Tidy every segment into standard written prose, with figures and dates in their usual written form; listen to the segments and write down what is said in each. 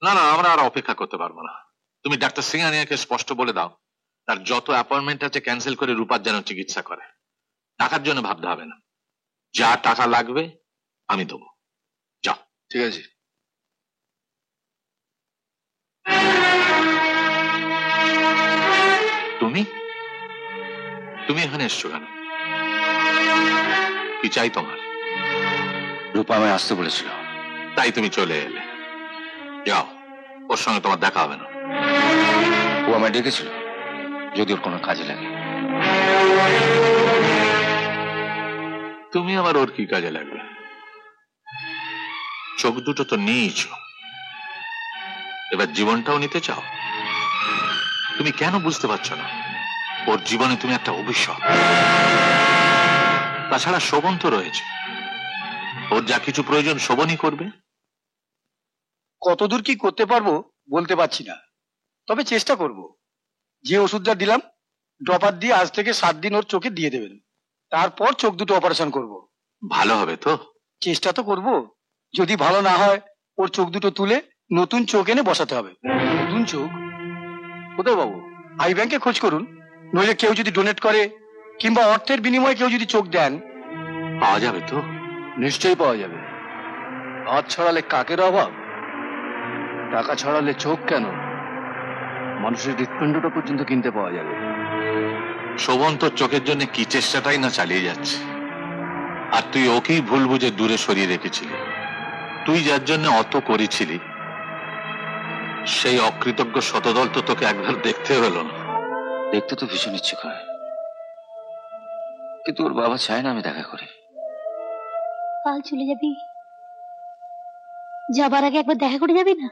না না, আমরা আর অপেক্ষা করতে পারবো না। তুমি ডাক্তার সিংহানিয়াকে স্পষ্ট বলে দাও তার যত অ্যাপয়েন্টমেন্ট আছে ক্যান্সেল করে রূপার যেন চিকিৎসা করে। টাকার জন্য ভাবতে হবে না, যা টাকা লাগবে আমি দেবো। যাও। ঠিক আছে। তুমি তুমি এখানে এসছো কেন? কি চাই তোমার? রূপা আমায় আসতে বলেছিল, তাই তুমি চলে এলে। যাও, ওর সঙ্গে তোমার দেখা হবে না। ও আমায় ডেকেছিল যদি ওর কোনো কাজে লাগে। তুমি আবার ওর কি কাজে লাগবে? চোখ দুটো তো নিয়েছ, এবার জীবনটাও নিতে চাও? তুমি কেন বুঝতে পারছো না ওর জীবনে তুমি একটা অভিশাপ? তাছাড়া শোভন তো রয়েছে, ওর যা কিছু প্রয়োজন শোভনই করবে। কতদূর কি করতে পারবো বলতে পারছি না, তবে চেষ্টা করব। যে ওষুধটা দিলাম ড্রপার দিয়ে আজ থেকে 7 দিন ওর চোখে দিয়ে দেবেন, তারপর চোখ দুটো অপারেশন করব। ভালো হবে তো? চেষ্টা তো করব, যদি ভালো না হয় ওর চোখ দুটো তুলে নতুন চোখ এনে বসাতে হবে। নতুন চোখ কোথায় বাবু? আই ব্যাংকে খোঁজ করুন, নইলে কেউ যদি ডোনেট করে কিংবা অর্থের বিনিময়ে কেউ যদি চোখ দেন। পাওয়া যাবে তো? নিশ্চয়ই পাওয়া যাবে। হাত ছড়ালে কাকের অভাব, টাকা ছড়ালে চোখ কেন, মানুষের হৃৎপিণ্ডটা পর্যন্ত কিনতে পাওয়া যাবে। শোভন তোর চোখের জন্য কি চেষ্টাটাই না চালিয়ে যাচ্ছে, আর তুই ওকেই ভুল বুঝে দূরে সরিয়ে রেখেছিলি। তুই যার জন্য অত করেছিলি সেই অকৃতজ্ঞ শতদল তো তোকে একবার দেখতে হলো না। দেখতে তো ভীষণ ইচ্ছে করে, কিন্তু ওর বাবা চায় না আমি দেখা করি। কাল চলে যাবি, যাবার আগে একবার দেখা করে যাবি না?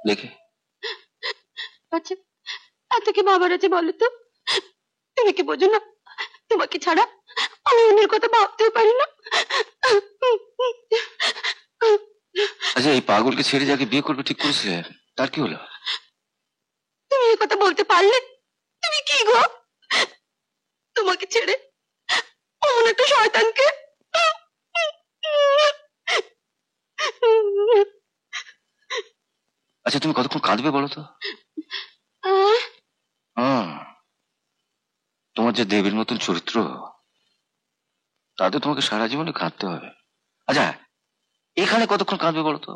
দেখে আচ্ছা, এত কি বাবার আছে বলো তো? তুমি কি বোঝো না তোমাকে ছাড়া আমি অন্যের কথা ভাবতেও পারি না। আচ্ছা, এই পাগলকে ছেড়ে যাকে বিয়ে করবে ঠিক করেছিলে, তার কি হলো? তুমি এই কথা বলতে পারলে? তুমি কি গো, তোমাকে ছেড়ে অমন একটা শয়তানকে? আচ্ছা, তুমি কতক্ষণ কাঁদবে বলো তো? তোমার যে দেবীর মতন চরিত্র, তাতে তোমাকে সারা জীবনে কাঁদতে হবে। আচ্ছা, এখানে কতক্ষণ কাঁদবে বলো তো?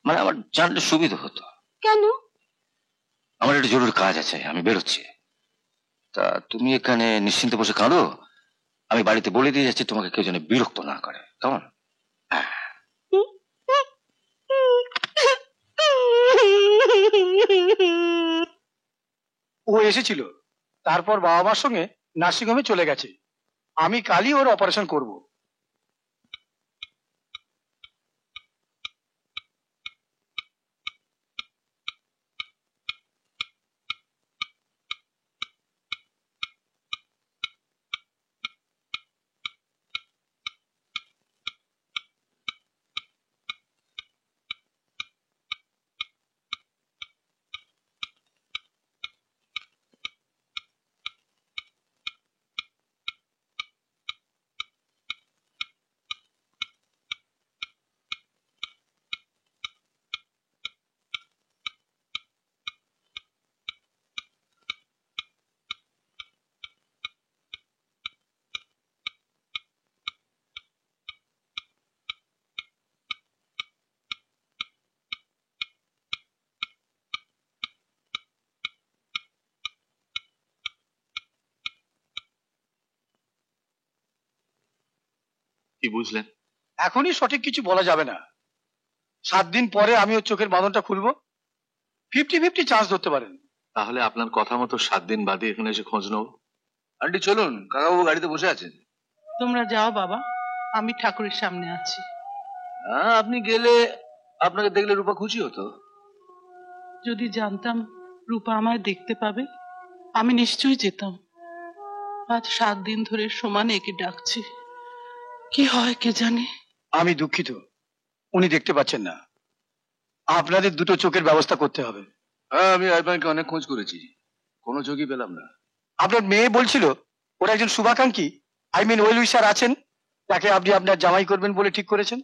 মানে আমার জানলে সুবিধা হতো। কেন? আমার একটা জরুরি কাজ আছে, আমি বেরোচ্ছি। তা তুমি এখানে নিশ্চিন্তে বসে কাঁদো, আমি বাড়িতে বলে দিয়ে যাচ্ছি তোমাকে কেউ যেন বিরক্ত না করে, কেমন? ও এসেছিল, তারপর বাবা মার সঙ্গে নার্সিংহোমে চলে গেছে। আমি কালই ওর অপারেশন করব। কি বুঝলেন? এখনই সঠিক কিছু বলা যাবে না। 7 দিন পরে আমি ওর চোখের বাঁধনটা খুলবো। 50-50 চান্স ধরতে পারেন। তাহলে আপনার কথা মতো 7 দিন বাদে এখানে এসে খোঁজ নেব। আন্টি চলুন, কাকাবাবু গাড়িতে বসে আছেন। তোমরা যাও বাবা, আমি ঠাকুরের সামনে আছি। আপনি গেলে আপনাকে দেখলে রূপা খুশি হতো। যদি জানতাম রূপা আমায় দেখতে পাবে, আমি নিশ্চয়ই যেতাম। আজ 7 দিন ধরে সমানে একে ডাকছি, কি হয় কে জানে। আমি দুঃখিত, উনি দেখতে পাচ্ছেন না। আপনাদের দুটো চোখের ব্যবস্থা করতে হবে। হ্যাঁ, আমি আই ব্যাংকে অনেক খোঁজ করেছি, কোনো চোখই পেলাম না। আপনার মেয়ে বলছিল ওর একজন শুভাকাঙ্ক্ষী, ওয়েল উইশার আছেন, তাকে আপনি আপনার জামাই করবেন বলে ঠিক করেছেন।